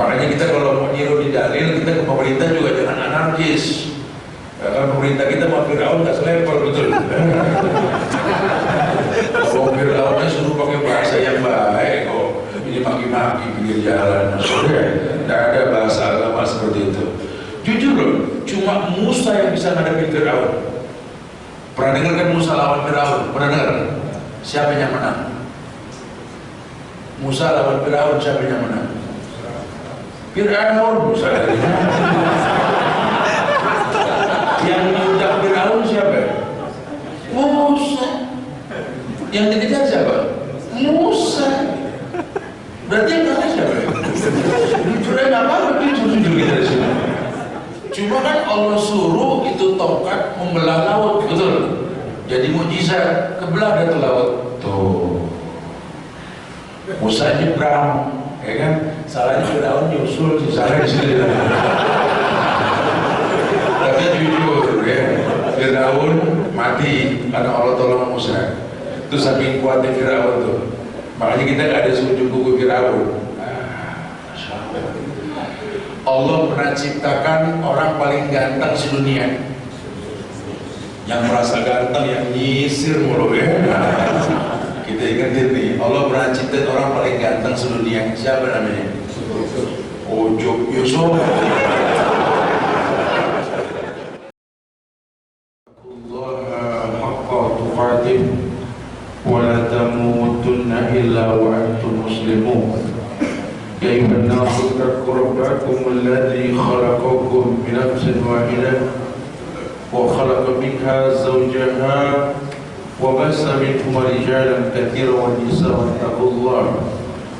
Makanya kita kalau mau niru di dalil, kita ke pemerintah juga jangan anarkis. Kalau pemerintah kita mau Fir'aun nggak selevel, betul. Kalau Fir'aunnya suruh pakai bahasa yang baik, kok ini maki-maki pinggir jalan, maksudnya tidak ada bahasa agama seperti itu. Jujur loh, cuma Musa yang bisa menghadapi Fir'aun. Pernah dengar kan Musa lawan Fir'aun? Pernah dengar? Siapa yang menang? Musa lawan Fir'aun, siapa yang menang? Fir'aun. Musa dari mana? Yang diundang Fir'aun siapa? Musa. Yang dikejar siapa? Musa. Berarti yang kalah siapa? Jujur aja nggak apa-apa, jujur kita di sini. Cuma kan Allah suruh itu tongkat membelah laut, betul? Jadi mukjizat, kebelah dia tuh laut. Tuh. Musa nyebrang, ya kan? Salahnya Fir'aun nyusul, salahnya di sini. Tapi jujur ya, Fir'aun mati karena Allah tolong Musa. Itu saking kuatnya Fir'aun tuh. Makanya kita nggak ada sujud buku Fir'aun. Allah pernah ciptakan orang paling ganteng sedunia. Yang merasa ganteng, yang nyisir mulu ya. Kita ingetin nih, Allah pernah ciptakan orang paling ganteng sedunia. Siapa namanya? Ujub Yusuf. ولا تموتن إلا وأنتم مسلمون يا أيها الناس اتقوا ربكم الذي خلقكم من نفس واحدة وخلق منها زوجها وبث منهما رجالا كثيرا ونساء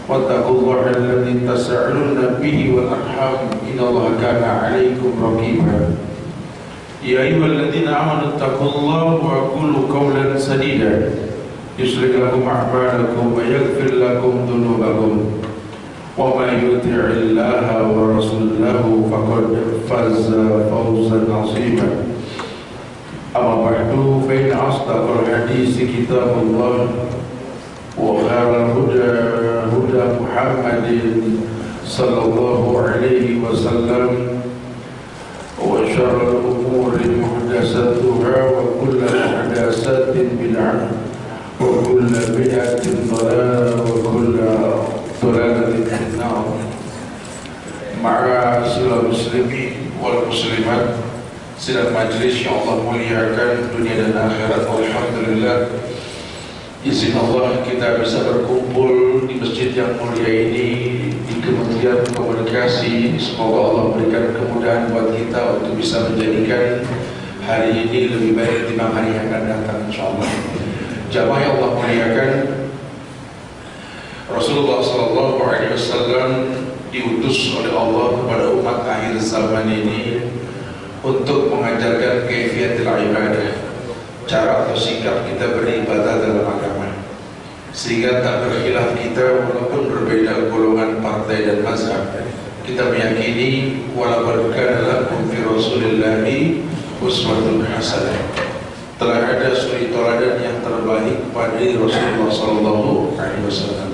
واتقوا الله الذي تساءلون به والأرحام إن الله كان عليكم رقيبا يا أيها الذين آمنوا اتقوا الله وقولوا قولا سديدا يصلح لكم أعمالكم ويغفر لكم ذنوبكم ومن يطع الله ورسوله فقد فاز فوزا عظيما أما بعد فإن أصدق الحديث كتاب الله وخير الهدى هدى محمد صلى الله عليه وسلم وشر الأمور محدثاتها وكل محدثات بدعة وكل بدعة ضلالة وكل ضلالة في النار. معاشر المسلمين والمسلمات, sidang majlis yang Allah muliakan dunia dan akhirat, alhamdulillah izin Allah kita bisa berkumpul di masjid yang mulia ini, di Kementerian Komunikasi. Semoga Allah berikan kemudahan buat kita untuk bisa menjadikan hari ini lebih baik dibanding hari yang akan datang, insyaallah. Jamaah yang Allah muliakan, Rasulullah SAW diutus oleh Allah kepada umat akhir zaman ini untuk mengajarkan kaifiyatul ibadah, cara atau sikap kita beribadah dalam agama, sehingga tak berkhilaf kita walaupun berbeda golongan, partai dan mazhab. Kita meyakini walaupun kana lakum fi Rasulillahi uswatun hasanah, telah ada suri teladan yang terbaik pada Rasulullah SAW.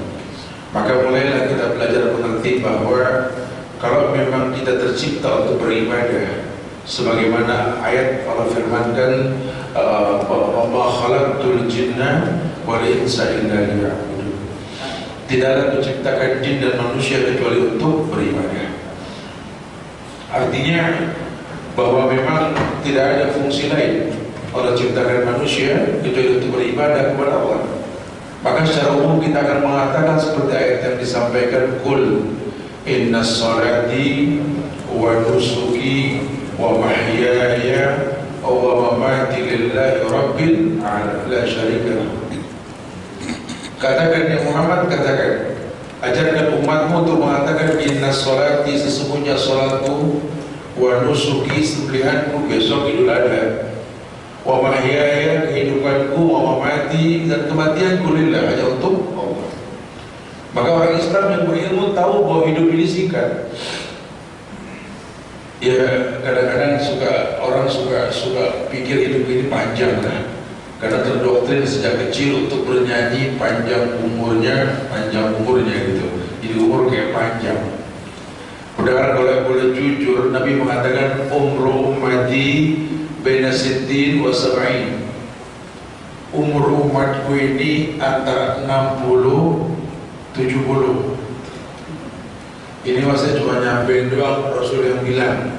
Maka mulailah kita belajar mengerti bahwa kalau memang kita tercipta untuk beribadah, sebagaimana ayat Allah firmankan, "Wa khalaqtul jinna wal insa illa liya'budun." Tidaklah menciptakan jin dan manusia kecuali untuk beribadah. Artinya bahwa memang tidak ada fungsi lain Allah ciptakan manusia kecuali untuk beribadah kepada Allah. Maka secara umum kita akan mengatakan seperti ayat yang disampaikan, "Qul inna sholati wa nusuki wa mahyaya wa mamati lillahi rabbil alamin la syarika lahu." Katakan ya Muhammad, katakan, ajarkan umatmu untuk mengatakan inna sholati, sesungguhnya salatku, wa nusuki, sembelihanku besok Idul Adha, wa mahyaya, kehidupanku, wa mamati, dan kematianku lillah, hanya untuk Allah. Maka orang Islam yang berilmu tahu bahwa hidup ini singkat. Ya kadang-kadang suka orang suka pikir hidup ini panjang kan, karena terdoktrin sejak kecil untuk bernyanyi panjang umurnya gitu. Jadi umur kayak panjang. Padahal kalau boleh jujur, Nabi mengatakan umru ummati baina sittin wa sab'in. Umur umatku ini antara 60 70. Ini saya cuma nyampein doang, Rasul yang bilang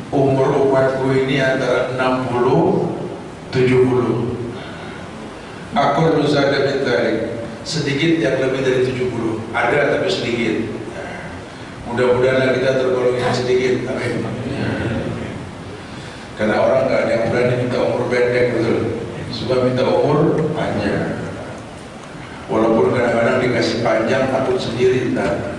umur umatku ini antara 60 70. Aku berusaha ditarik sedikit yang lebih dari 70. Ada tapi sedikit. Mudah-mudahan kita tergolong yang sedikit. Amin. Karena orang nggak ada yang berani minta umur pendek, betul. Suka minta umur panjang. Walaupun kadang-kadang dikasih panjang takut sendiri ntar.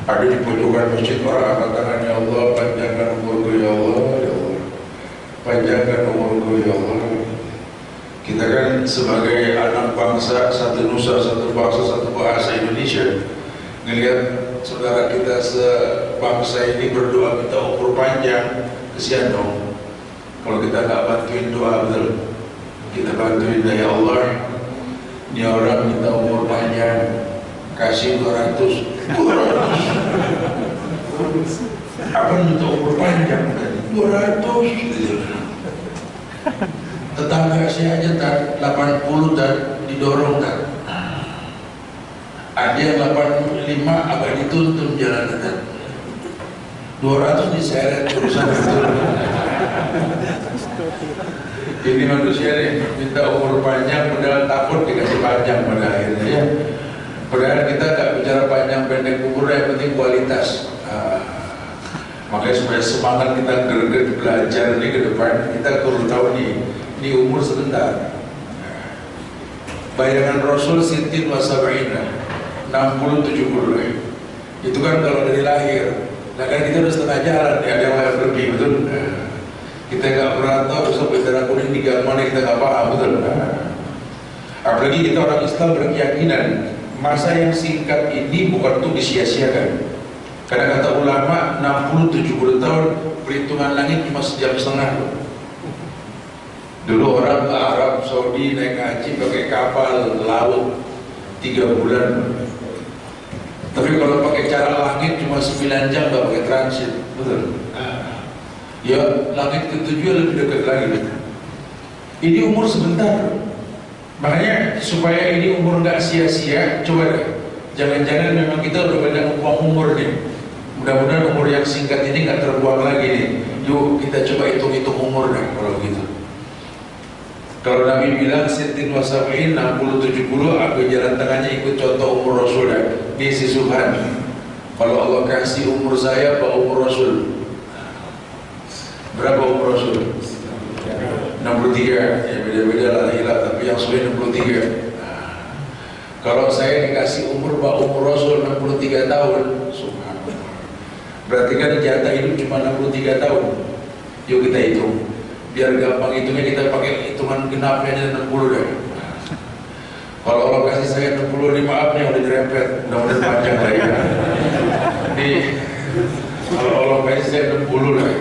Ada di pojokan masjid orang angkat tangan, ya Allah panjangkan umurku ya Allah, ya Allah panjangkan umurku ya Allah. Kita kan sebagai anak bangsa, satu nusa, satu bangsa, satu bahasa Indonesia, ngelihat saudara kita sebangsa ini berdoa minta umur panjang, kesian dong. Kalau kita nggak bantuin doa, betul, kita bantuin, ya Allah ini orang minta umur panjang, kasih 200. Apa minta umur panjang? 200 gitu. Tetangga saya aja tak 80 dan didorong tak. Ada yang 85 agak dituntun jalan tak. 200 diseret urusan betul. Ini manusia nih minta umur panjang padahal takut dikasih panjang pada akhirnya ya. Padahal kita nggak bicara panjang pendek umur, yang penting kualitas. Makanya supaya semangat kita greget belajar ini ke depan, kita perlu tahu nih, ini umur sebentar. Bayangan Rasul sittin wa sab'ina, 60-70. Itu kan kalau dari lahir. Nah kan kita udah setengah jalan, ya, ada yang lebih, betul. Kita nggak pernah tahu sampai darah kuning di mana kita nggak paham, betul. Apalagi kita orang Islam berkeyakinan masa yang singkat ini bukan untuk disia-siakan. Karena kata ulama 60-70 tahun perhitungan langit cuma sejam setengah. Dulu orang ke Arab Saudi naik haji pakai kapal laut 3 bulan. Tapi kalau pakai cara langit cuma 9 jam nggak pakai transit, betul. Ya langit ke-7 lebih dekat lagi. Ini umur sebentar. Makanya supaya ini umur nggak sia-sia, coba deh. Jangan-jangan memang kita udah banyak umur nih. Mudah-mudahan umur yang singkat ini nggak terbuang lagi nih. Yuk kita coba hitung-hitung umur deh kalau gitu. Kalau Nabi bilang sittin wa sab'in, 60-70, aku jalan tengahnya ikut contoh umur Rasul deh. Ini si Subhan. Kalau Allah kasih umur saya, apa umur Rasul? Berapa umur Rasul? 63, ya beda-beda lah hilang, tapi yang sudah 63. Kalau saya dikasih umur Pak umur Rasul 63 tahun, subhanallah. Berarti kan jatah hidup cuma 63 tahun. Yuk kita hitung. Biar gampang hitungnya kita pakai hitungan genapnya aja 60 deh. Kalau Allah kasih saya 65, maaf nih udah dirempet, mudah-mudahan panjang lah ya. Jadi kalau Allah kasih saya 60 lah.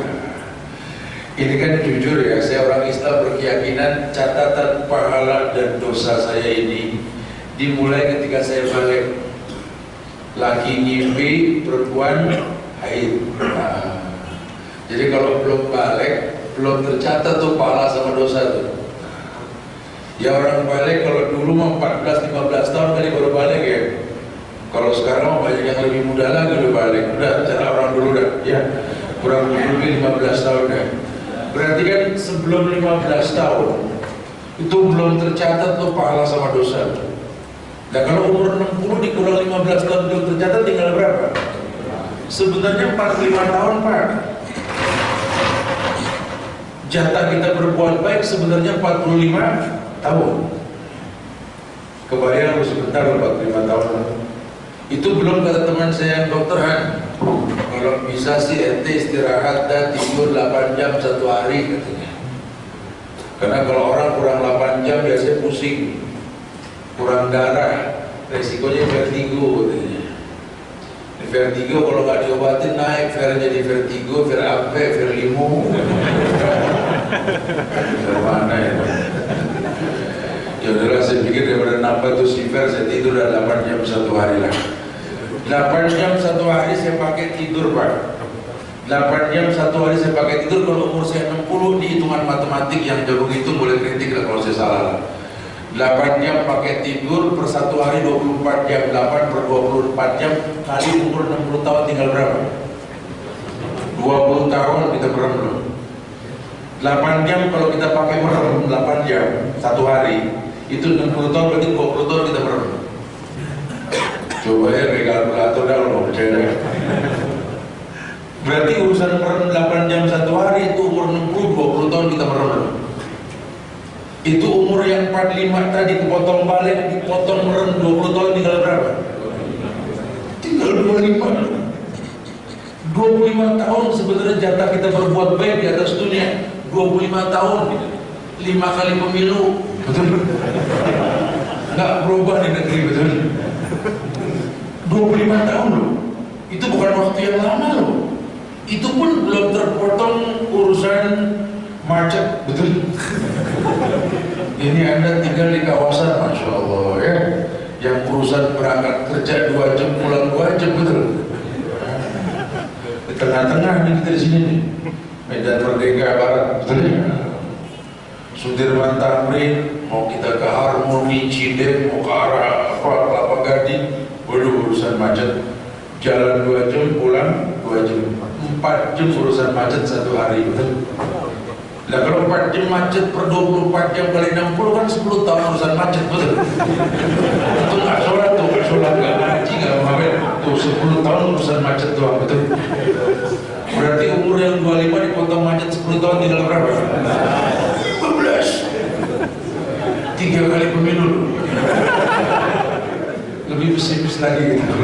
Ini kan jujur ya, saya orang Islam berkeyakinan catatan pahala dan dosa saya ini dimulai ketika saya balik. Laki ngimpi, perempuan haid. Jadi kalau belum balik, belum tercatat tuh pahala sama dosa tuh. Ya orang balik kalau dulu mah 14-15 tahun kali baru balik ya. Kalau sekarang banyak yang lebih muda lagi udah balik. Udah cara orang dulu dah ya. Kurang lebih 15 tahun ya. Berarti kan sebelum 15 tahun itu belum tercatat tuh pahala sama dosa. Nah kalau umur 60 dikurang 15 tahun belum tercatat tinggal berapa? Sebenarnya 45 tahun Pak. Jatah kita berbuat baik sebenarnya 45 tahun. Kebayang lu sebentar 45 tahun. Itu belum kata teman saya yang dokter Han. Kalau bisa sih ente istirahat dan tidur 8 jam satu hari katanya. Karena kalau orang kurang 8 jam biasanya pusing, kurang darah, resikonya vertigo katanya. Vertigo kalau nggak diobatin naik, ver jadi vertigo, ver apa, ver limo. Ver mana ya? Ya udahlah, saya pikir daripada nambah tuh si ver, saya tidur 8 jam satu hari lah. 8 jam satu hari saya pakai tidur, Pak. 8 jam satu hari saya pakai tidur. Kalau umur saya 60, di hitungan matematik yang jago itu boleh kritik lah kalau saya salah lah. 8 jam pakai tidur per satu hari 24 jam, 8 per 24 jam kali umur 60 tahun tinggal berapa? 20 tahun kita merem belum? 8 jam kalau kita pakai merem 8 jam satu hari, itu 60 tahun berarti 20 tahun kita merem. Coba ya pakai kalkulator dah kalau mau percaya. Berarti urusan merem 8 jam satu hari itu umur 60, 20 tahun kita merem belum? Itu umur yang 45 tadi dipotong balik, dipotong merem 20 tahun tinggal berapa? Tinggal 25. 25 tahun sebenarnya jatah kita berbuat baik di atas dunia. 25 tahun, 5 kali pemilu, betul? Nggak berubah di negeri, betul? 25 tahun loh, itu bukan waktu yang lama loh. Itu pun belum terpotong urusan macet, betul? Ini Anda tinggal di kawasan, Masya Allah ya, yang urusan berangkat kerja 2 jam, pulang 2 jam, betul? Di tengah-tengah nih kita di sini nih, Medan Merdeka Barat, betul ya? Sudirman Tamrin, mau kita ke Harmoni, Cideng, mau ke arah apa, Kelapa Gading, waduh urusan macet, jalan 2 jam, pulang 2 jam, 4 jam urusan macet satu hari, betul? Nah kalau 4 jam macet per 24 jam kali 60 kan 10 tahun urusan macet, betul? Itu nggak sholat tuh, nggak sholat, nggak ngaji, nggak ngamen, tuh 10 tahun urusan macet doang, betul? Berarti umur yang 25 dipotong macet 10 tahun tinggal berapa? 15. 3 kali pemilu. Lebih pesimis lagi gitu.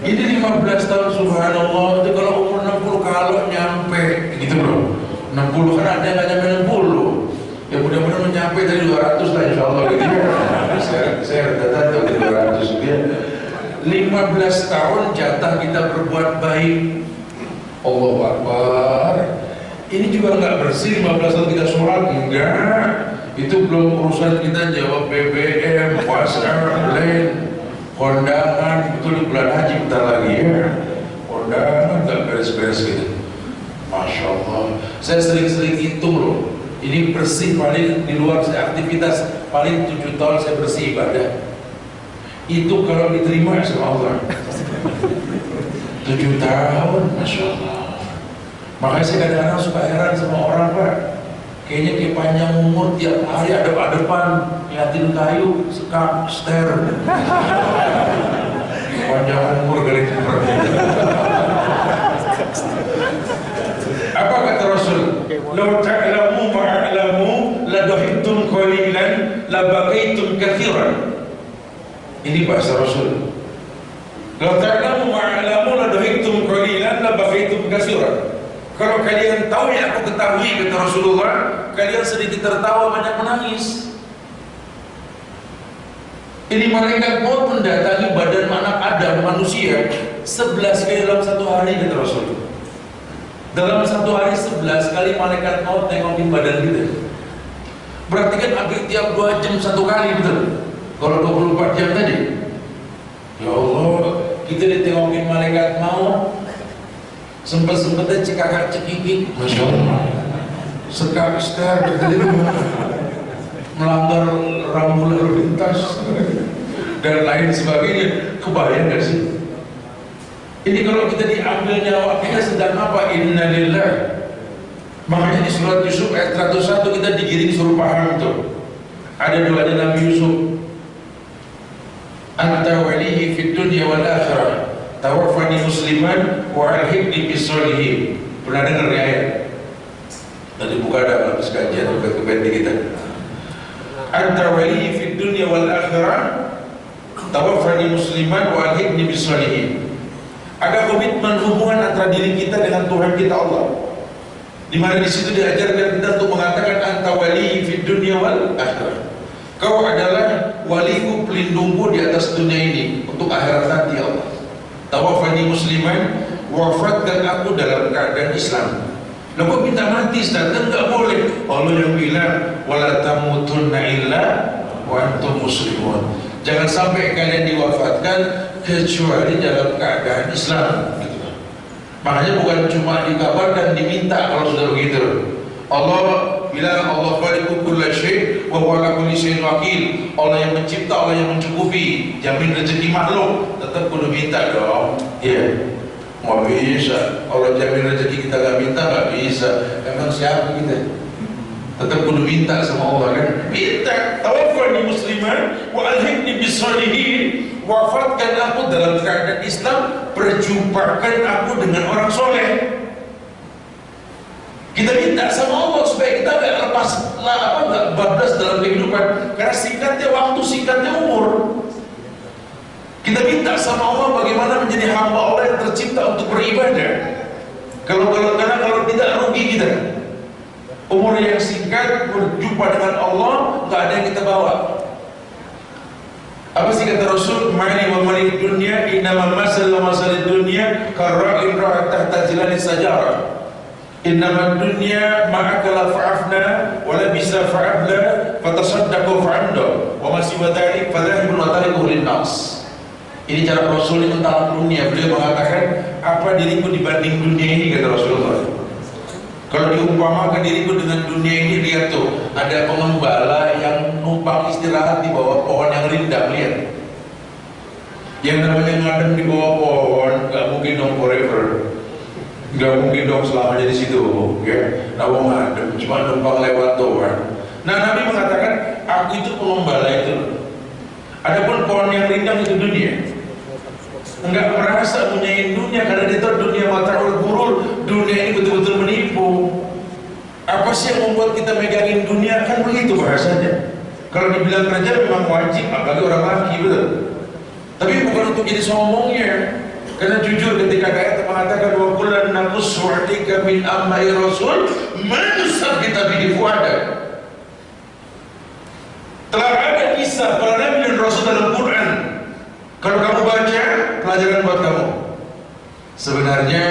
Ini 15 tahun subhanallah, itu kalau umur 60 kalau nyampe gitu bro. 60 kan ada yang nggak nyampe 60. Ya mudah-mudahan menyampe dari 200 lah insyaallah gitu. Saya data dari 200 gitu. 15 tahun jatah kita berbuat baik. Allahu Akbar. Ini juga nggak bersih 15 tahun kita sholat, enggak. Itu belum urusan kita jawab BBM, WhatsApp, lain, kondangan, itu di bulan haji bentar lagi ya. Kondangan nggak beres-beres gitu. Masya Allah. Saya sering-sering hitung loh. Ini bersih paling di luar aktivitas paling 7 tahun saya bersih ibadah. Itu kalau diterima sama Allah 7 tahun, Masya Allah. Makanya saya kadang-kadang suka heran sama orang, Pak. Kayaknya kayak panjang umur, tiap hari adep-adepan ngeliatin kayu, ster. Panjang umur kali itu. Apa kata Rasul? Law ta'lamu ma'alamu la dahittum qalilan la baqaitum kathiran. Ini bahasa Rasul. Law ta'lamu ma'alamu la dahittum qalilan la baqaitum kathiran. Kalau kalian tahu yang aku ketahui, kata Rasulullah, kalian sedikit tertawa, banyak menangis. Ini malaikat maut mendatangi badan anak Adam, manusia, 11 kali dalam satu hari, kata Rasul. Dalam satu hari 11 kali malaikat maut nengokin badan kita. Berarti kan hampir tiap 2 jam satu kali, betul? Kalau 24 jam tadi. Ya Allah, kita ditengokin malaikat maut. Sempet-sempetnya cikakak cekikik, Masya Allah. Sekar melanggar rambu lalu lintas dan lain sebagainya. Kebayang gak sih? Ini kalau kita diambil nyawa kita sedang apa? Inna lillah. Makanya di surat Yusuf ayat 101 kita digiring suruh paham tuh. Ada doanya Nabi Yusuf. Anta walihi fid dunya wal akhirah. Tawaffani musliman wa alhiqni bis sholihin. Pernah dengar ya ayat? Tadi buka ada habis kajian ke band kita. Anta wali fid dunya wal akhirah tawaffani musliman wa alhiqni bis sholihin. Ada komitmen hubungan antara diri kita dengan Tuhan kita Allah. Di mana di situ diajarkan kita untuk mengatakan anta wali fid dunya wal akhirah. Kau adalah waliku, pelindungku di atas dunia ini untuk akhirat nanti ya Allah. Tawaffani musliman, wafatkan aku dalam keadaan Islam. Lah kok minta mati Ustaz? Kan enggak boleh. Allah yang bilang wala tamutunna illa wa antum muslimun. Jangan sampai kalian diwafatkan kecuali dalam keadaan Islam. Makanya bukan cuma dikabarkan, diminta kalau sudah begitu. Allah bilang Allah khaliqu kulli syai' wa huwa ala kulli syai'in wakil. Allah yang mencipta, Allah yang mencukupi, jamin rezeki makhluk. Tetap kudu minta dong. Iya. Mau bisa Allah jamin rezeki kita gak minta, gak bisa. Emang siapa kita? Tetap kudu minta sama Allah kan? Minta. Tawaffani musliman wa alhiqni bis-shalihin. Wafatkan aku dalam keadaan Islam, perjumpakan aku dengan orang soleh. Kita minta sama Allah supaya kita gak lepas gak bablas dalam kehidupan, karena singkatnya waktu, singkatnya umur. Kita minta sama Allah bagaimana menjadi hamba Allah yang tercipta untuk beribadah. Kalau tidak rugi kita. Umur yang singkat, berjumpa dengan Allah, gak ada yang kita bawa. Apa sih kata Rasul? Ma'ani wa ma'ani dunya innama masal wa masal dunya karra'in ra'at tahta zilali sajarah. Innama dunya ma'akala fa'afna wa labisa fa'abla fatasaddaqu fa'amda wa masih wadhalik fadhahibun wa tarikuhu linnas. Ini cara Rasul tentang dunia. Beliau mengatakan, apa diriku dibanding dunia ini, kata Rasulullah. Kalau diumpamakan diriku dengan dunia ini, lihat tuh, ada pengembala yang numpang istirahat di bawah pohon yang rindang, lihat. Yang namanya ngadem di bawah pohon, gak mungkin dong forever. Gak mungkin dong selamanya di situ, ya. Nah, mau ngadem, cuma numpang lewat doang. Nah, Nabi mengatakan, aku itu pengembala itu. Adapun pohon yang rindang itu dunia. Enggak merasa punya dunia, karena dia tahu dunia mata'ul ghurur. Dunia ini betul-betul menipu. Apa sih yang membuat kita megangin dunia? Kan begitu bahasanya. Kalau dibilang kerja memang wajib, apalagi orang laki, betul. Tapi bukan untuk jadi sombongnya. Karena jujur ketika ayat mengatakan wa kullan naqussu 'alaika min amri rasul ma nusabbitu bihi fuadak. Telah ada kisah para nabi dan rasul dalam Quran. Kalau kamu baca, pelajaran buat kamu. Sebenarnya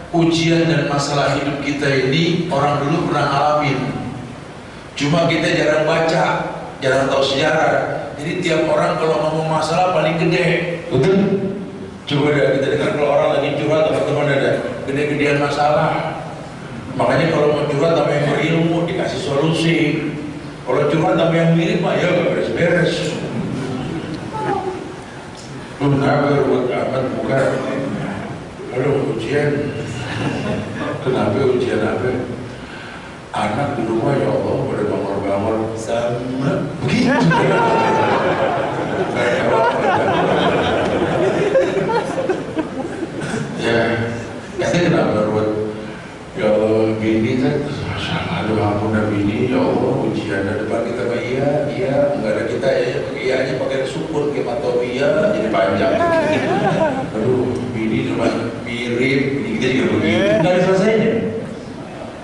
ujian dan masalah hidup kita ini orang dulu pernah ngalamin. Cuma kita jarang baca, jarang tahu sejarah. Jadi tiap orang kalau ngomong masalah paling gede, betul? Coba deh kita dengar kalau orang lagi curhat, teman-teman ada gede-gedean masalah. Makanya kalau mau curhat sama yang berilmu dikasih solusi. Kalau curhat sama yang mirip mah ya gak beres-beres. Lu kenapa buat amat bukan? Aduh ujian. Kenapa ujian apa? Anak di rumah ya Allah pada bangor-bangor sama begitu. Ya, kita kenapa buat? Ya Allah bini kan, aduh ampun bini, ya Allah ujian dari depan kita mah iya, nggak ada kita ya, iya aja pakai syukur kayak matobia jadi panjang. Aduh bini cuma mirip, bini kita juga begitu, nggak ada selesainya.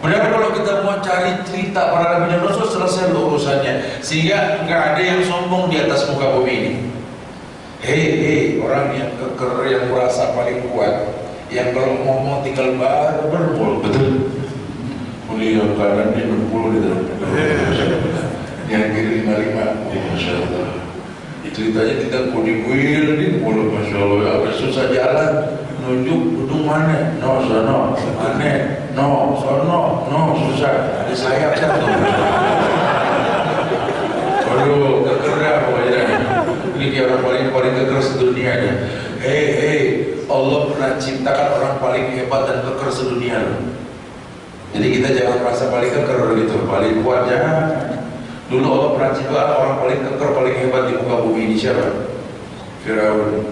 Padahal kalau kita mau cari cerita para nabi dan rasul selesai urusannya, sehingga nggak ada yang sombong di atas muka bumi ini. Hei, orang yang keker, yang merasa paling kuat, yang kalau ngomong tinggal bermul, betul. Kuliah kanan dia 60 gitu. Yang kiri 55, Masya Allah. Ceritanya tidak kuil di mulut, Masya Allah. Apa susah jalan, nunjuk gedung mana? No, sono, mana? No, sono, no, susah. Ada sayap satu. Waduh, kekerah pokoknya. Ini dia orang paling keker sedunia ya. Hei, Allah pernah ciptakan orang paling hebat dan keker sedunia loh. Jadi kita jangan merasa paling keker gitu, paling kuat jangan. Dulu Allah pernah ciptakan orang paling keker, paling hebat di muka bumi ini siapa? Firaun.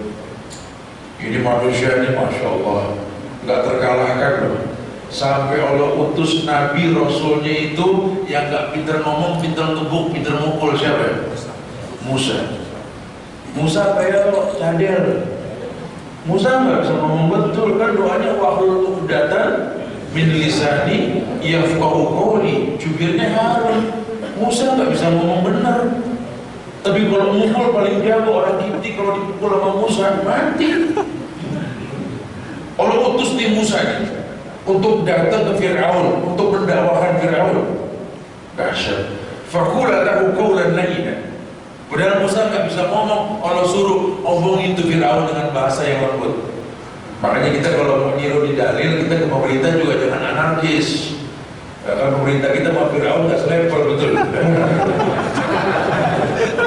Ini manusia ini Masya Allah nggak terkalahkan loh. Sampai Allah utus Nabi Rasulnya itu yang nggak pinter ngomong, pinter gebuk, pinter mukul siapa? Musa. Musa kayak cadel. Musa nggak bisa ngomong betul kan, doanya wahlul 'uqdatam min lisani yafqahu qawli, jubirnya Harun. Musa nggak bisa ngomong benar. Tapi kalau mukul paling jago orang Kipti, kalau dipukul sama Musa mati. Allah utus tim Musa ini untuk datang ke Fir'aun, untuk mendakwakan Fir'aun. Dahsyat. Faqula lahu qawlan layyinan. Padahal Musa nggak bisa ngomong, Allah suruh omongin itu Fir'aun dengan bahasa yang lembut. Makanya kita kalau mau niru di dalil, kita ke pemerintah juga jangan anarkis. Kalau pemerintah kita mau Fir'aun nggak selevel, betul.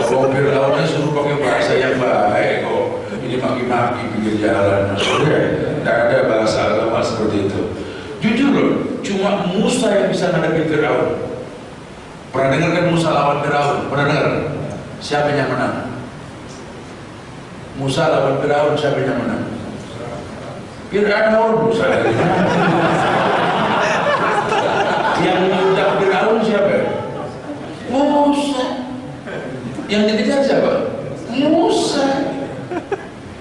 Kalau Fir'aunnya suruh pakai bahasa yang baik, kok ini maki-maki pinggir jalan, maksudnya tidak ada bahasa agama seperti itu. Jujur loh, cuma Musa yang bisa menghadapi Fir'aun. Pernah dengar kan Musa lawan Fir'aun? Pernah dengar? Siapa yang menang? Musa lawan Fir'aun, siapa yang menang? Fir'aun. Musa yang mengudak Fir'aun siapa? Musa. Yang dikejar siapa? Musa.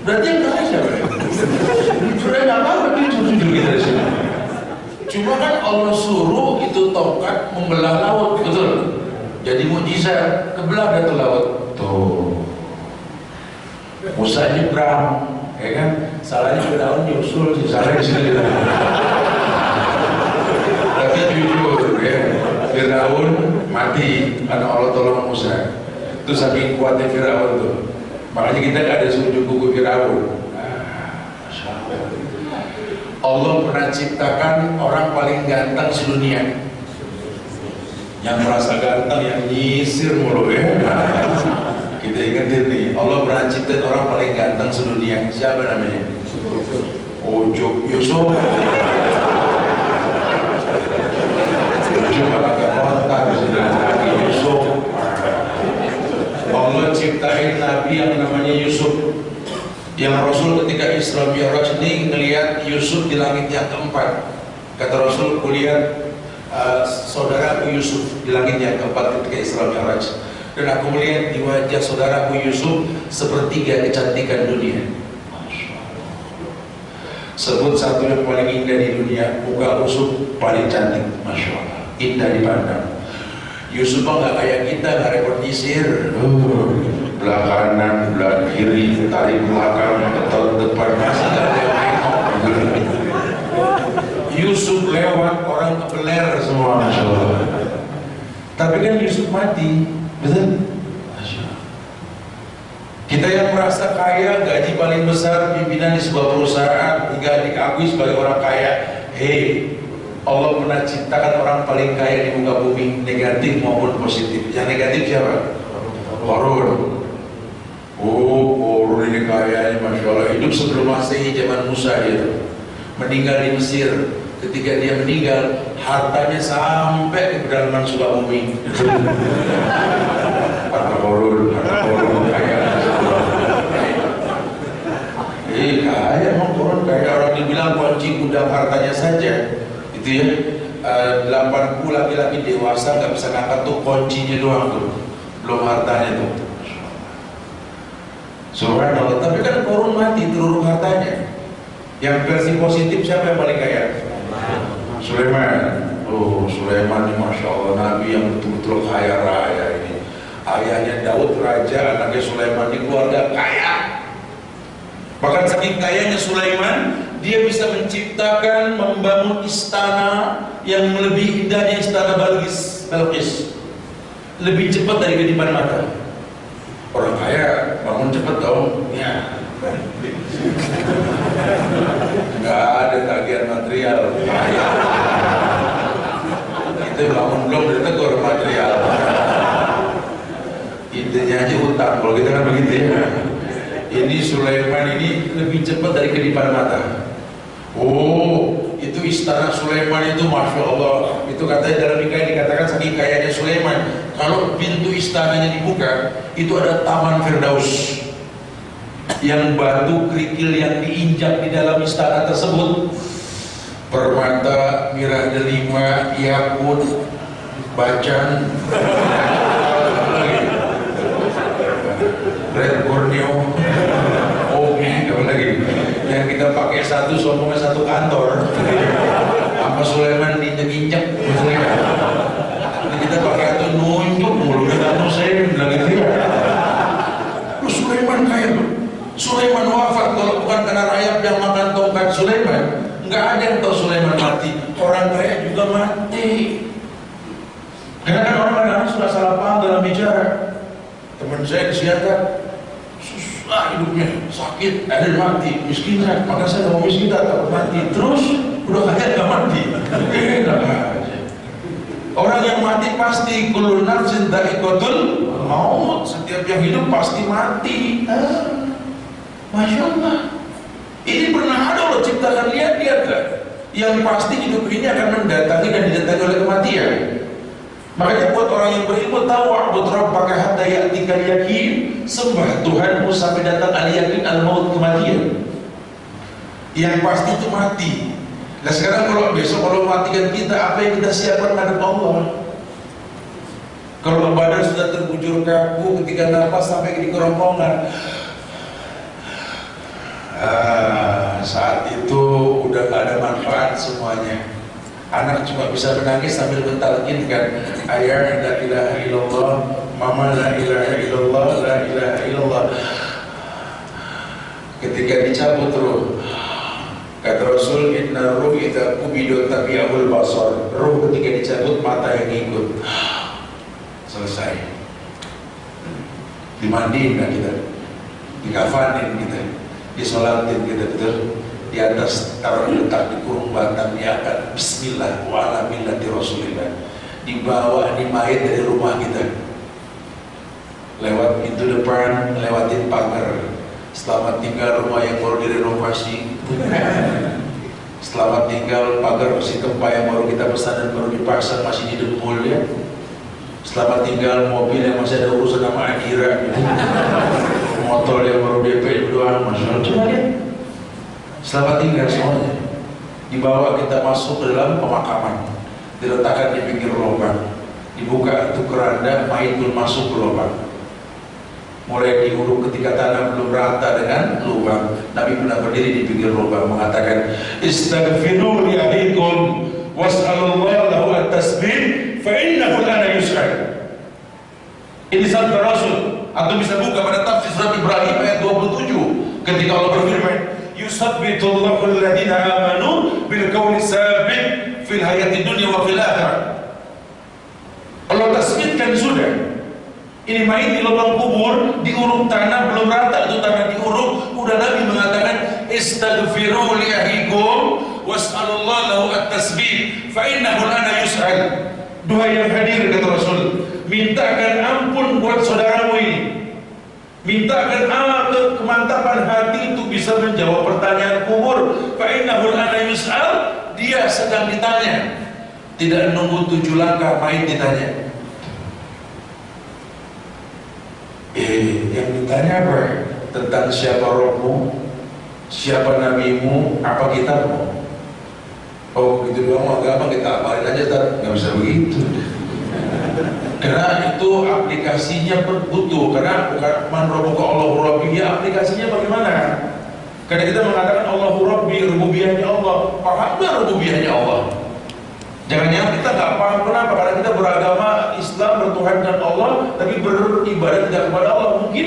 Berarti yang kalah siapa? Sudah nggak apa-apa, dia jujur kita di sini. Cuma kan Allah suruh itu tongkat membelah laut, betul? Jadi mukjizat, kebelah dah tuh laut. Tuh. Musa nyebrang, ya kan? Salahnya Fir'aun nyusul, salahnya di sini. Tapi jujur, ya, Fir'aun mati karena Allah tolong Musa. Itu saking kuatnya Fir'aun tuh. Makanya kita gak ada sujud kuku Fir'aun. Allah pernah ciptakan orang paling ganteng sedunia. Yang merasa ganteng, yang nyisir mulu ya. Kita ingetin nih, Allah pernah ciptain orang paling ganteng sedunia. Siapa namanya? Ojo Yusuf. Ojo agak kontak Yusuf. Allah ciptain Nabi yang namanya Yusuf. Yang Rasul ketika Isra Mi'raj ini ngelihat Yusuf di langit yang keempat. Kata Rasul, kulihat saudaraku Yusuf di langit yang keempat ketika Isra Mi'raj. Dan aku melihat di wajah saudaraku Yusuf sepertiga kecantikan dunia. Sebut satu yang paling indah di dunia, muka Yusuf paling cantik, Masya Allah, indah dipandang. Yusuf nggak kayak kita, nggak repot nyisir. Belah kanan, belah kiri, tarik belakang, ketok depan, masih nggak ada yang nengok. Yusuf lewat, orang kebeler semua, Masya Allah. Tapi kan Yusuf mati, betul? Masya Allah. Kita yang merasa kaya, gaji paling besar, pimpinan di sebuah perusahaan, hingga diakui sebagai orang kaya. Hei, Allah pernah ciptakan orang paling kaya di muka bumi, negatif maupun positif. Yang negatif siapa? Qarun. Oh, Qarun ini kayanya Masya Allah, hidup sebelum Masehi, zaman Musa dia. Meninggal di Mesir. Ketika dia meninggal, hartanya sampai ke pedalaman Sukabumi. Harta Qarun kaya. Kaya emang Qarun kaya, orang dibilang kunci gudang hartanya saja. Itu ya, 80 laki-laki dewasa nggak bisa ngangkat tuh kuncinya doang tuh, belum hartanya tuh. Subhanallah. Tapi kan Qarun mati, teruruk hartanya. Yang versi positif siapa yang paling kaya? Sulaiman. Oh, Sulaiman ini Masya Allah, Nabi yang betul-betul kaya raya ini. Ayahnya Daud raja, anaknya Sulaiman ini keluarga kaya. Bahkan saking kayanya Sulaiman, dia bisa menciptakan, membangun istana yang lebih indah dari istana Balqis. Lebih cepat dari kedipan mata. Orang kaya bangun cepat dong, ya. Nggak ada tagihan material, kaya. Itu bangun belum ditegur material. Intinya aja utang, kalau kita kan begitu ya. Ini Sulaiman ini lebih cepat dari kedipan mata. Oh, itu istana Sulaiman itu Masya Allah. Itu katanya dalam hikayat dikatakan saking kayanya Sulaiman, kalau pintu istananya dibuka, itu ada Taman Firdaus. Yang batu kerikil yang diinjak di dalam istana tersebut, permata, mirah delima, yakut, bacan, red borneo, oke, apa lagi? Yang kita pakai satu, sombongnya satu kantor. Apa Sulaiman diinjak-injak? Kita pakai satu nunjuk mulu, kita saya bilang gitu ya. Karena kan orang kadang-kadang sudah salah paham dalam bicara. Teman saya kesehatan susah hidupnya, sakit, ada yang mati, miskin kan, maka saya mau miskin takut mati, terus udah kaya gak mati. Enak aja. Orang yang mati pasti kullu nafsin dha'iqatul maut, setiap yang hidup pasti mati. Masya Allah, ini pernah ada Allah ciptakan, lihat kan, yang pasti hidup ini akan mendatangi dan didatangi oleh kematian. Makanya buat orang yang berilmu tahu wa'bud rabbaka hatta ya'tikal yakin, sembah Tuhanmu sampai datang al-yakin, al-maut, kematian. Yang pasti itu mati. Nah sekarang kalau besok kalau matikan kita, apa yang kita siapkan menghadap Allah? Kalau badan sudah terbujur kaku ketika nafas sampai di kerongkongan, saat itu udah gak ada manfaat semuanya. Anak cuma bisa menangis sambil mentalkinkan, ayah la ilaha illallah, mama la ilaha illallah, la ilaha illallah. Ketika dicabut ruh, kata Rasul, inna ruh idza qubida tabi'ahul basar. Ruh ketika dicabut mata yang ikut. Selesai. Dimandiin kan kita, dikafanin kita, disolatin kita, betul. Di atas taruh letak di kurung batang, dia akan bismillah wa ala millati rasulillah, dibawa di mayat dari rumah kita, lewat pintu depan, lewatin pagar, selamat tinggal rumah yang baru direnovasi, selamat tinggal pagar besi tempat yang baru kita pesan dan baru dipasang masih di dempul ya, selamat tinggal mobil yang masih ada urusan sama akhirat, motor yang baru DP doang, masya Allah. Coba lihat, selamat tinggal semuanya. Dibawa kita masuk ke dalam pemakaman, diletakkan di pinggir lubang, dibuka itu keranda, mayit pun masuk ke lubang, mulai diuruk ketika tanah belum rata dengan lubang. Nabi pernah berdiri di pinggir lubang mengatakan, istaghfiru li akhikum was'alullah lahu at-tasbih fa innahu lana yus'al. Ini sabda Rasul. Atau bisa buka pada tafsir surat Ibrahim ayat 27 ketika Allah berfirman, yusabbitullahu alladhina amanu bil qawli sabit fil hayati dunya wa fil akhirah. Allah tasbitkan sudah. Ini mayit di lubang kubur, diuruk tanah belum rata, itu tanah diuruk, udah Nabi mengatakan istaghfiru li akhikum was'alullah lahu at-tasbih fa innahu lana yus'al. Doa yang hadir kata Rasul, mintakan ampun buat saudaramu ini, mintakan kemantapan hati untuk bisa menjawab pertanyaan kubur. Fa innahu lana yus'al, dia sedang ditanya, tidak nunggu 7 langkah mayit ditanya. Yang ditanya apa? Tentang siapa rohmu, siapa nabimu, apa kitabmu. Oh gitu doang agama kita amalin aja, nggak bisa begitu. Karena itu aplikasinya butuh, karena bukan man rabbuka Allahu rabbi, ya aplikasinya bagaimana? Karena kita mengatakan Allahu rabbi, rububiyahnya Allah, paham nggak rububiyahnya Allah? Jangan-jangan kita nggak paham, kenapa? Karena kita beragama Islam, bertuhankan Allah, tapi beribadah tidak kepada Allah. Mungkin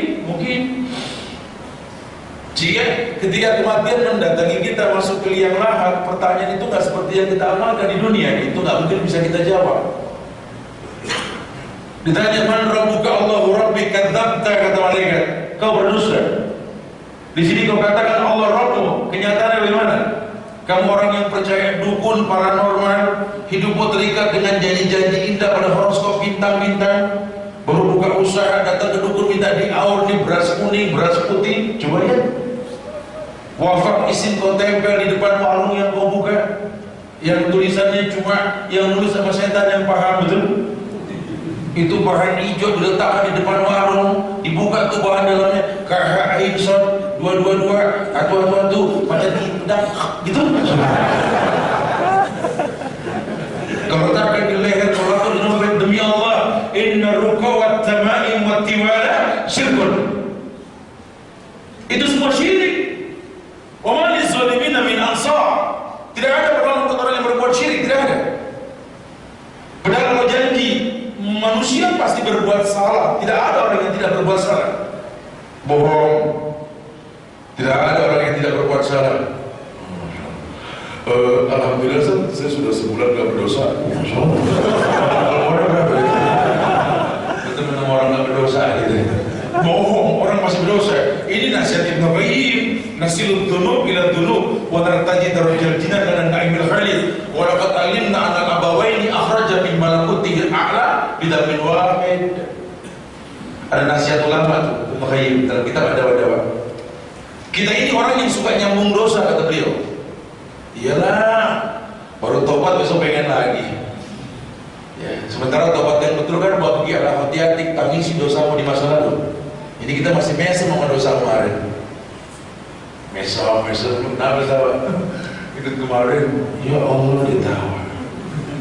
jika ketika kematian mendatangi kita masuk ke liang lahat, pertanyaan itu nggak seperti yang kita amalkan di dunia, itu nggak mungkin bisa kita jawab. Ditanya man rabbuka Allahu rabbi, kadzabta, kata malaikat, kau berdusta. Di sini kau katakan Allah Rabbmu, kenyataannya bagaimana? Kamu orang yang percaya dukun, paranormal, hidupmu terikat dengan janji-janji indah pada horoskop bintang-bintang, baru buka usaha datang ke dukun minta diaur nih beras kuning, beras putih. Coba lihat, wafat isim kau tempel di depan warung yang kau buka, yang tulisannya cuma yang nulis sama setan yang paham, betul? Itu bahan hijau diletakkan di depan warung, dibuka tuh bahan dalamnya KH Ain 222 atu pada dipedang gitu. Kalau letakkan di leher kalau itu demi Allah, inna ruqa wat tamaim wat tiwala syirkun. Itu semua syirik. Wa ma lizzalimin min ansar. Tidak ada pertolongan untuk orang yang berbuat syirik, tidak ada. Padahal kalau janji manusia pasti berbuat salah, tidak ada orang yang tidak berbuat salah. Bohong. Tidak ada orang yang tidak berbuat salah. Alhamdulillah saya sudah sebulan gak berdosa. Masya Allah. Kalau orang berapa? wa nartaji darajal jinan dan na'imil khalid wa laqad alimna anna al-abawaini akhraja min malakutihi al-a'la bidamin wahid. Ada nasihat ulama tuh Muhayyim dalam kitab Adawa-Dawa. Kita ini orang yang suka nyambung dosa, kata beliau. Iyalah, baru tobat besok pengen lagi. Ya, sementara tobat yang betul kan buat Allah hati-hati tangisi dosamu di masa lalu. Ini kita masih mesem sama dosa kemarin. Mesem, itu kemarin. Ya Allah ditawa.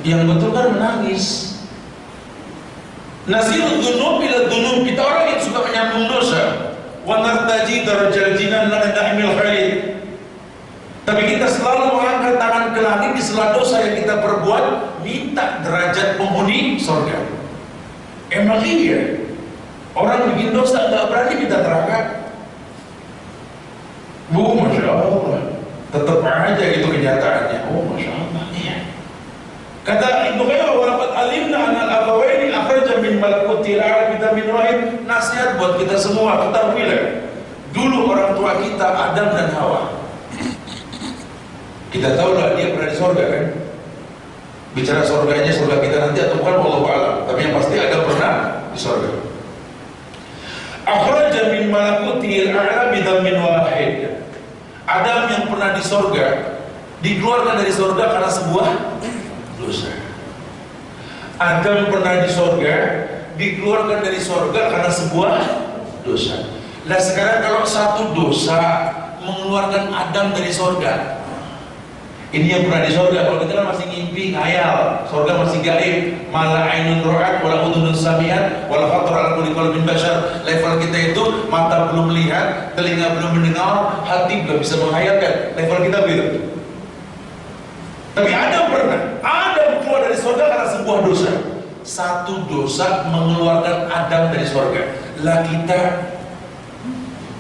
Yang betul kan menangis. Nasirud dunub ila dunub. Kita orang yang suka menyambung dosa. Wa nartaji darajal jinan lana na'imil khalid. Tapi kita selalu mengangkat tangan ke langit di sela dosa yang kita perbuat, minta derajat penghuni surga. Emang iya orang bikin dosa nggak berani minta neraka. Bu, masya Allah, tetap aja itu kenyataannya. Oh, masya Allah, iya. Kata Ibnu Qayyim, walaupun alimna anal abawaini akhraja min malakutil a'la bidamin wahid. Nasihat buat kita semua, ketahuilah dulu orang tua kita Adam dan Hawa. Kita tahu lah dia pernah di surga kan. Bicara surganya surga kita nanti atau bukan wallahu a'lam. Tapi yang pasti Adam pernah di surga. Akhraja min malakutil a'la bidamin wahid. Adam yang pernah di surga dikeluarkan dari surga karena sebuah dosa. Adam pernah di surga dikeluarkan dari surga karena sebuah dosa. Nah sekarang kalau satu dosa mengeluarkan Adam dari surga, ini yang pernah di surga. Kalau kita kan masih ngimpi, ngayal, surga masih gaib. Mala ainun ra'at, wala udhunun sami'at, wala khatar ala kulli qalbin bashar. Level kita itu mata belum melihat, telinga belum mendengar, hati belum bisa menghayalkan. Level kita begitu. Tapi Adam pernah. Adam keluar dari surga karena sebuah dosa. Satu dosa mengeluarkan Adam dari surga. Lah kita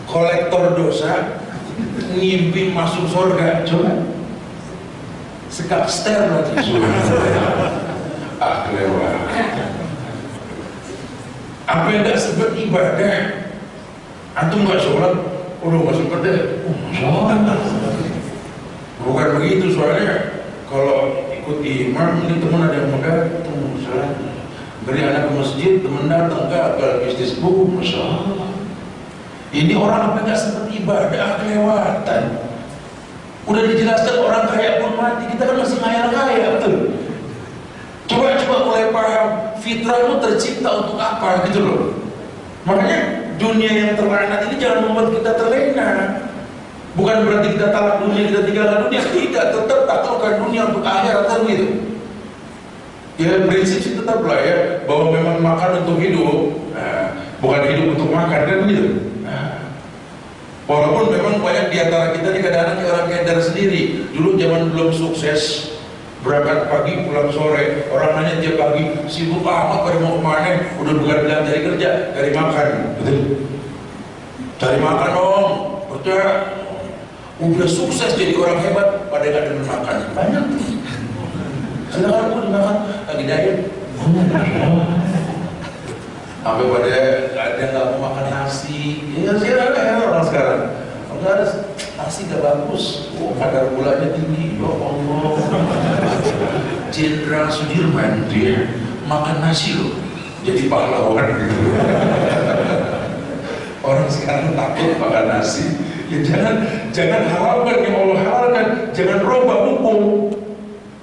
kolektor dosa, ngimpi masuk surga. Coba sekap ster lagi. Ah, kelewat. Apa yang gak sebut ibadah? Antum gak sholat? Udah gak sebut deh. Sholat. Bukan begitu soalnya. Kalau ikut imam, ini teman ada yang datang, sholat. Beri anak ke masjid, teman datang ke bisnis buku, masya Allah. Ini orang apa nggak sempat ibadah, kelewatan. Udah dijelaskan orang kaya pun mati, kita kan masih ngayal-ngayal, betul. Coba mulai paham fitrah itu tercipta untuk apa gitu loh. Makanya dunia yang terlaknat ini jangan membuat kita terlena. Bukan berarti kita talak dunia, kita tinggalkan dunia. Tidak, tetap taklukkan dunia untuk akhirat kan gitu. Ya prinsip sih tetap lah ya, bahwa memang makan untuk hidup, bukan hidup untuk makan kan gitu. Walaupun memang banyak di antara kita nih kadang-kadang orang keder sendiri. Dulu zaman belum sukses, berangkat pagi pulang sore, orang nanya tiap pagi sibuk amat pada mau kemana? Udah bukan bilang cari kerja, cari makan, betul? Cari makan om, kerja. Udah sukses jadi orang hebat, pada gak demen makan. Banyak. Silakan pun makan lagi diet. Sampai pada ada nggak mau makan nasi. Ya silakan orang sekarang. Kalau ada nasi gak bagus, kadar gulanya tinggi. Ya Allah. Jenderal Sudirman dia makan nasi loh, jadi pahlawan gitu. Orang sekarang takut makan nasi. Ya jangan halalkan yang Allah halalkan, jangan robah hukum.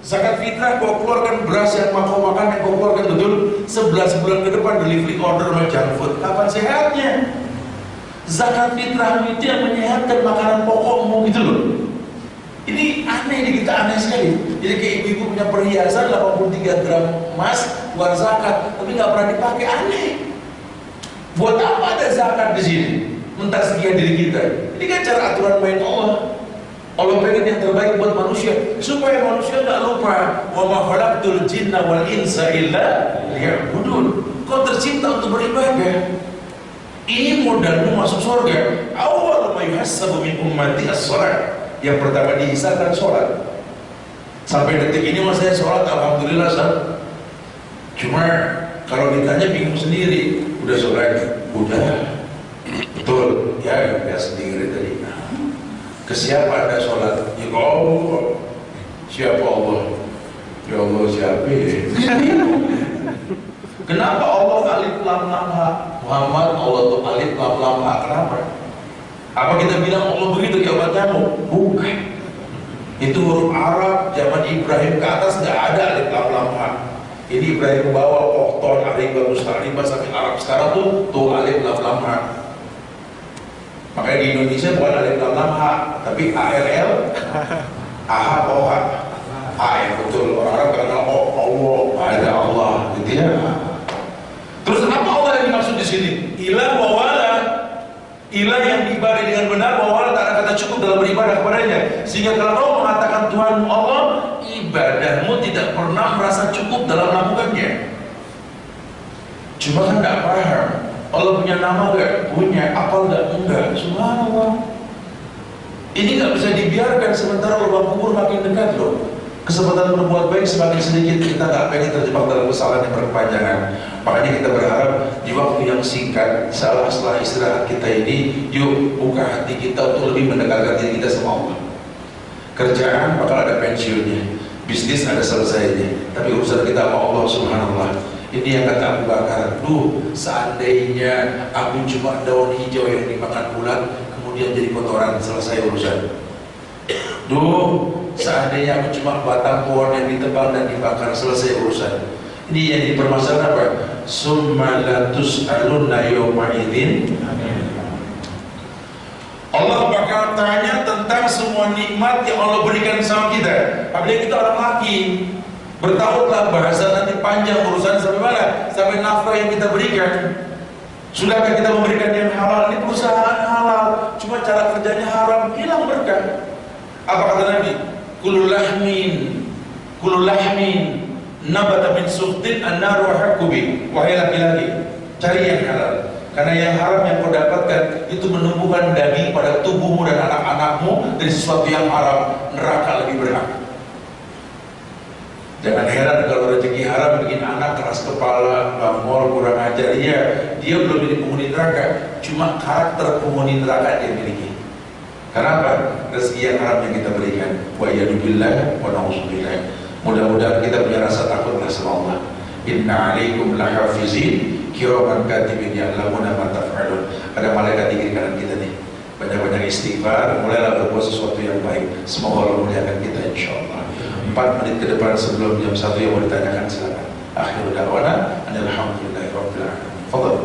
Zakat fitrah kau keluarkan beras yang kau makan, yang kau keluarkan betul 11 bulan ke depan delivery order macam food. Kapan sehatnya? Zakat fitrah itu yang menyehatkan makanan pokokmu gitu loh. Ini aneh nih, kita aneh sekali. Jadi kayak ibu-ibu punya perhiasan 83 gram emas buat zakat, tapi nggak pernah dipakai, aneh. Buat apa ada zakat di sini? Mentasbihkan diri kita. Ini kan cara aturan main Allah. Allah pengen yang terbaik buat manusia, supaya manusia nggak lupa. Wa ma khalaqtul jinna wal insa illa liya'budun. Kau tercipta untuk beribadah. Ini modalmu masuk surga. Awal ma yuhassabu min ummati as-shalah. Yang pertama dihisabkan sholat. Sampai detik ini mas saya sholat, alhamdulillah sah. Cuma kalau ditanya bingung sendiri. Udah sholat? Udah. Betul, ya sendiri tadi. Ke siapa Anda sholat? Ya Allah. Siapa Allah? Ya Allah siapa ya? Kenapa Allah alif lam lam ha? Muhammad Allah tuh alif lam lam ha. Kenapa? Apa kita bilang Allah begitu ya bacamu? Bukan. Itu huruf Arab zaman Ibrahim ke atas nggak ada alif lam lam ha. Ini Ibrahim bawa Okton, Aribah, Mustaribah sampai Arab sekarang tuh alif lam lam ha. Makanya di Indonesia bukan alif lam lam ha, tapi ALL, AH, OH, AE betul. Orang-orang kenal Allah, ada Allah, gitu ya. Terus kenapa Allah yang dimaksud di sini? Ilah wa wala. Ilah yang diibadai dengan benar, wa wala tak ada kata cukup dalam beribadah kepadanya. Sehingga kalau kau mengatakan Tuhan Allah, ibadahmu tidak pernah merasa cukup dalam melakukannya. Cuma kan tidak paham. Allah punya nama gak? Punya. Apal gak? Enggak. Subhanallah. Ini gak bisa dibiarkan sementara lubang kubur makin dekat loh. Kesempatan berbuat baik semakin sedikit. Kita gak pengen terjebak dalam kesalahan yang berkepanjangan. Makanya kita berharap di waktu yang singkat, setelah istirahat kita ini, yuk buka hati kita untuk lebih mendekatkan diri kita sama Allah. Kerjaan bakal ada pensiunnya, bisnis ada selesainya, tapi urusan kita sama Allah subhanallah. Ini yang kata Abu Bakar, seandainya aku cuma daun hijau yang dimakan ulat, kemudian jadi kotoran, selesai urusan. Seandainya aku cuma batang pohon yang ditebang dan dibakar, selesai urusan. Ini yang dipermasalahkan apa? Summa la tus'alunna yawma idzin. Allah bakal tanya tentang semua nikmat yang Allah berikan sama kita. Apalagi kita orang laki, bertahunlah bahasa nanti panjang urusan sampai mana? Sampai nafkah yang kita berikan. Sudahkah kita memberikan yang halal? Ini perusahaan halal, cuma cara kerjanya haram, hilang berkah. Apa kata Nabi? Kullu lahmin nabata min suhtin an-naru hakubi. Wahai laki-laki, cari yang halal. Karena yang haram yang kau dapatkan itu menumbuhkan daging pada tubuhmu dan anak-anakmu dari sesuatu yang haram, neraka lebih berat. Jangan heran kalau rezeki haram bikin anak keras kepala, bangor, kurang ajar. Dia belum jadi penghuni neraka, cuma karakter penghuni neraka dia miliki. Kenapa? Rezeki yang haram yang kita berikan. Wa yadubillah wa na'udzubillah. Mudah-mudahan kita punya rasa takutlah sama Allah. Inna alaikum lahafizin kiraman katibin ya'lamuna ma taf'alun. Ada malaikat di kiri kanan kita nih. Banyak-banyak istighfar, mulailah berbuat sesuatu yang baik. Semoga Allah muliakan kita insyaallah. 4 menit ke depan sebelum jam 1 yang mau ditanyakan silakan. Akhirul da'wana alhamdulillahi rabbil alamin. Fadhal.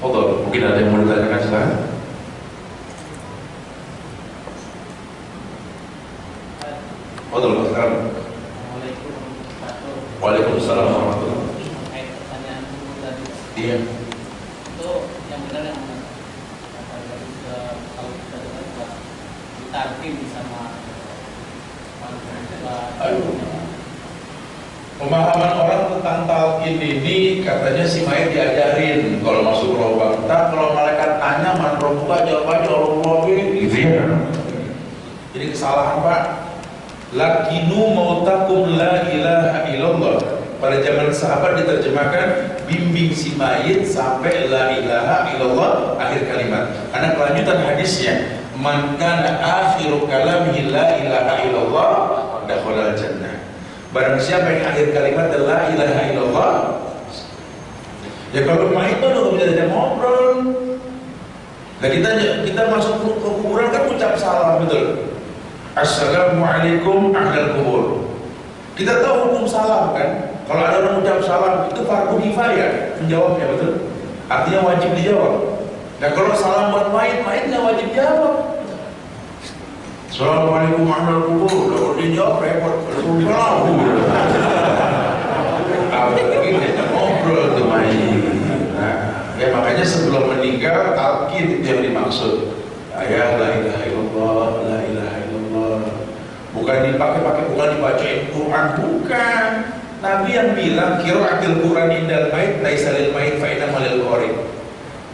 Fadhal, mungkin ada yang mau ditanyakan silakan. Fadhal, Mas Karam. Waalaikumsalam warahmatullahi wabarakatuh. Pertanyaan tadi. Iya. Itu yang benar yang kalau kita dengar ditarkim sama pemahaman orang tentang talqin ini katanya si mayat diajarin kalau masuk lubang. Ntar kalau malaikat tanya man robuka jawabannya Allah gitu ya. Ini kesalahan Pak. Lakinu mautakum la ilaha illallah. Pada zaman sahabat diterjemahkan bimbing si mayit sampai la ilaha illallah akhir kalimat. Karena kelanjutan hadisnya man kana akhiru kalamihi la ilaha illallah dakhala jannah. Barang siapa yang akhir kalimat la ilaha illallah. Ya kalau mayit baru bisa diajak ngobrol. Nah kita masuk ke kuburan kan ucap salam betul. Assalamualaikum ahlal kubur. Kita tahu hukum salam kan? Kalau ada orang ucap salam itu fardu kifayah menjawabnya betul. Artinya wajib dijawab. Nah kalau salam buat mayit nggak wajib jawab. Assalamualaikum ahlal kubur. Kalau dia jawab repot. Apalagi kita ngobrol tuh mayit. Nah, ya makanya sebelum meninggal talqin itu yang dimaksud. Ya la ilaha illallah, la ilaha illallah. Bukan dipakai-pakai, bukan dibacain Quran, bukan. Nabi yang bilang qiraatul Quran indal mait laisa lil mait fa inna malil qari.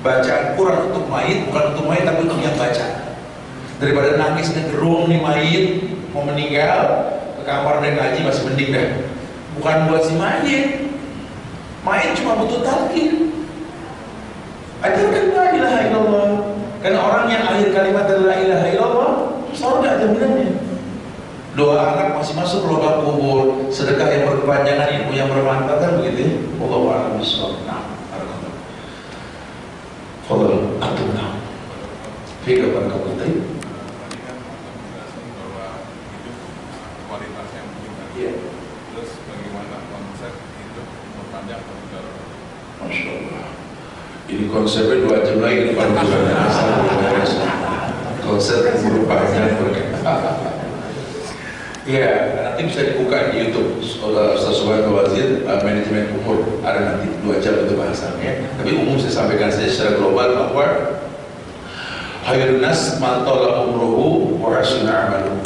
Bacaan Quran untuk mayit bukan untuk mayit tapi untuk yang baca. Daripada nangis ngegerung nih mayit mau meninggal ke kamar dan ngaji masih mending dah. Bukan buat si mayit. Mayit cuma butuh talqin. Ajarkan la ilaha illallah. Karena orang yang akhir kalimat la ilaha illallah, surga jaminannya. Doa anak masih masuk ke lubang kubur, sedekah yang berkepanjangan, ilmu yang bermanfaat, kan begitu ya? Wallahu a'lam bishawab. Nah, fadhal antum nah. Fika barakallahu fiik. Tadi kan menjelaskan bahwa hidup kualitas yang penting. Iya. Terus bagaimana konsep hidup berpanjang atau tidak? Masya Allah. Ini konsepnya 2 jam lagi di depan bulan. Konsep umur panjang ya, nanti bisa dibuka di YouTube Ustaz Subhan Wazir manajemen umur, ada nanti 2 jam untuk bahasannya. Tapi umum saya sampaikan saja secara global bahwa khairun nas man tala umruhu wa hasuna amaluhu.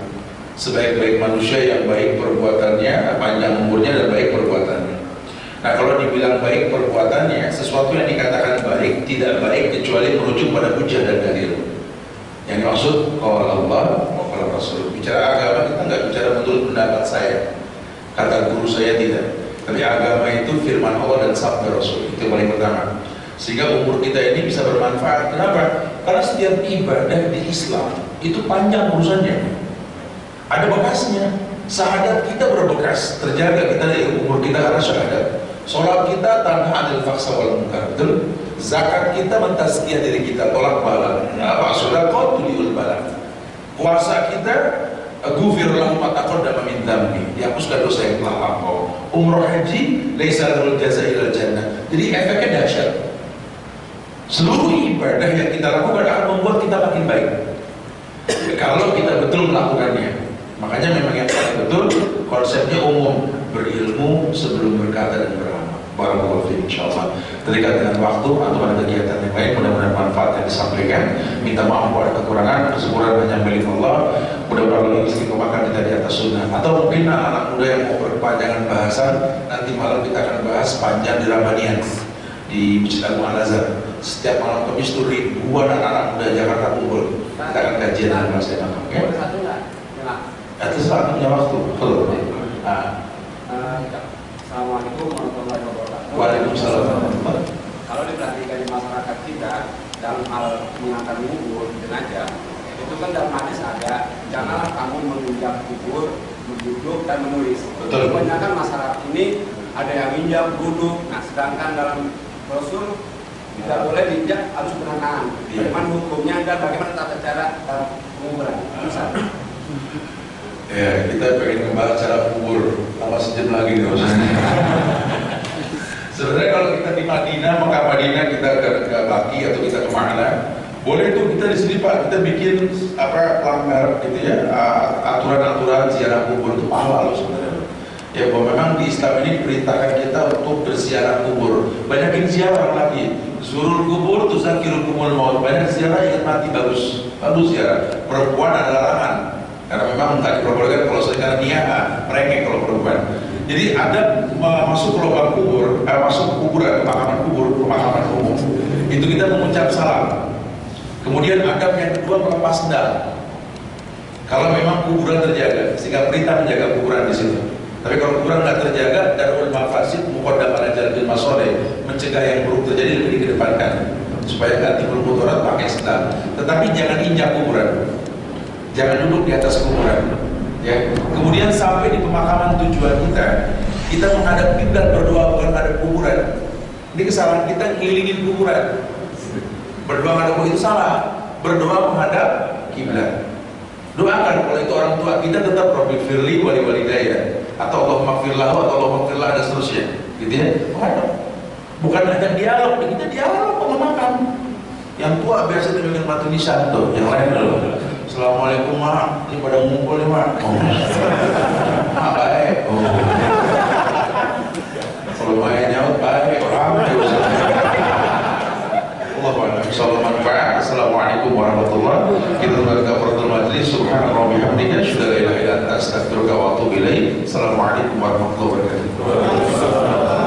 Sebaik-baik manusia yang baik perbuatannya, panjang umurnya dan baik perbuatannya. Nah, kalau dibilang baik perbuatannya, sesuatu yang dikatakan baik tidak baik kecuali merujuk pada hujah dan dalil. Yang dimaksud kalau Allah, kalau Rasul. Bicara agama kita nggak bicara menurut pendapat saya, kata guru saya tidak. Tapi agama itu firman Allah dan sabda Rasul, itu yang paling pertama. Sehingga umur kita ini bisa bermanfaat. Kenapa? Karena setiap ibadah di Islam itu panjang urusannya. Ada bekasnya. Syahadat kita berbekas, terjaga kita dari umur kita karena syahadat. Sholat kita tanha anil faksa wal munkar, betul? Zakat kita mentazkiyah diri kita, tolak bala. Apa sedekah tuliul bala. Puasa kita ghufir lahu ma taqaddama min dzambi, dihapuskan dosa yang telah lampau. Umroh haji laisa lahul jazaa ilal jannah. Jadi efeknya dahsyat. Seluruh ibadah yang kita lakukan akan membuat kita makin baik kalau kita betul melakukannya. Makanya memang yang paling betul konsepnya umum, berilmu sebelum berkata dan beramal. Barakallahu fiik insyaallah. Terikat dengan waktu atau ada kegiatan yang lain, mudah-mudahan manfaat yang disampaikan. Minta maaf kalau ada kekurangan, kesempurnaan hanya milik Allah. Mudah-mudahan istiqomahkan kita di atas sunnah. Atau mungkin anak muda yang mau berpanjangan bahasan, nanti malam kita akan bahas panjang di Ramadhan di Masjid Al-Azhar. Setiap malam Kamis itu ribuan anak muda Jakarta kumpul. Kita akan kajian dan bahas yang apa? Ya? Satu nggak? Atas saat punya waktu. Assalamualaikum warahmatullahi wabarakatuh. Waalaikumsalam warahmatullahi wabarakatuh. Kalau diperhatikan di masyarakat kita dalam hal mengantar kubur jenazah, itu kan dalam hadis ada janganlah kamu menginjak kubur, duduk dan menulis. Betul. Kebanyakan masyarakat ini ada yang injak, duduk. Nah, sedangkan dalam Rasul tidak boleh diinjak, harus berenang. Bagaimana hukumnya dan bagaimana tata cara dalam penguburan? Misalnya. Ya, kita pengen membahas cara kubur lama sejam lagi nih sebenarnya kalau kita di Madinah, Mekah Madinah kita ke Baki atau kita kemana, boleh tuh kita di sini Pak, kita bikin apa pelanggar gitu ya, aturan-aturan ziarah kubur itu pahala loh sebenarnya. Ya bahwa memang di Islam ini diperintahkan kita untuk berziarah kubur. Banyakin ziarah lagi. Zurul kubur tuzakirul kumul maut. Banyak ziarah ingat mati, bagus ziarah. Perempuan ada larangan. Karena memang tak diperbolehkan kalau secara niat, mereka kalau perempuan. Jadi ada masuk ke lubang kubur, masuk ke kuburan, pemakaman umum. Itu kita mengucap salam. Kemudian adab yang kedua melepas sendal. Kalau memang kuburan terjaga, sehingga perintah menjaga kuburan di situ. Tapi kalau kuburan nggak terjaga, darul mafasid muqaddam ala jalbil masoleh, mencegah yang buruk terjadi lebih dikedepankan supaya nggak timbul mudarat pakai sendal. Tetapi jangan injak kuburan. Jangan duduk di atas kuburan. Ya. Kemudian sampai di pemakaman tujuan kita menghadap kiblat berdoa bukan menghadap kuburan. Ini kesalahan kita ngelilingin kuburan. Berdoa menghadap kuburan itu salah. Berdoa menghadap kiblat. Doakan kalau itu orang tua kita tetap Rabbi firli wali walidayya atau Allahumma firlahu atau Allahumma firlah dan seterusnya. Gitu ya. Bukan hanya dialog, kita dialog pemakaman. Yang tua biasa dengan batu nisan tuh, yang lain loh. Assalamualaikum mak, ini pada ngumpul nih mak. Mak baik. Kalau main nyaut baik, orang Assalamualaikum warahmatullahi wabarakatuh. Kita berkata kafaratul majlis. Subhanallah bihamdihi asyhadu an la ilaha illa anta astaghfiruka wa atubu ilaik. Assalamualaikum warahmatullahi wabarakatuh.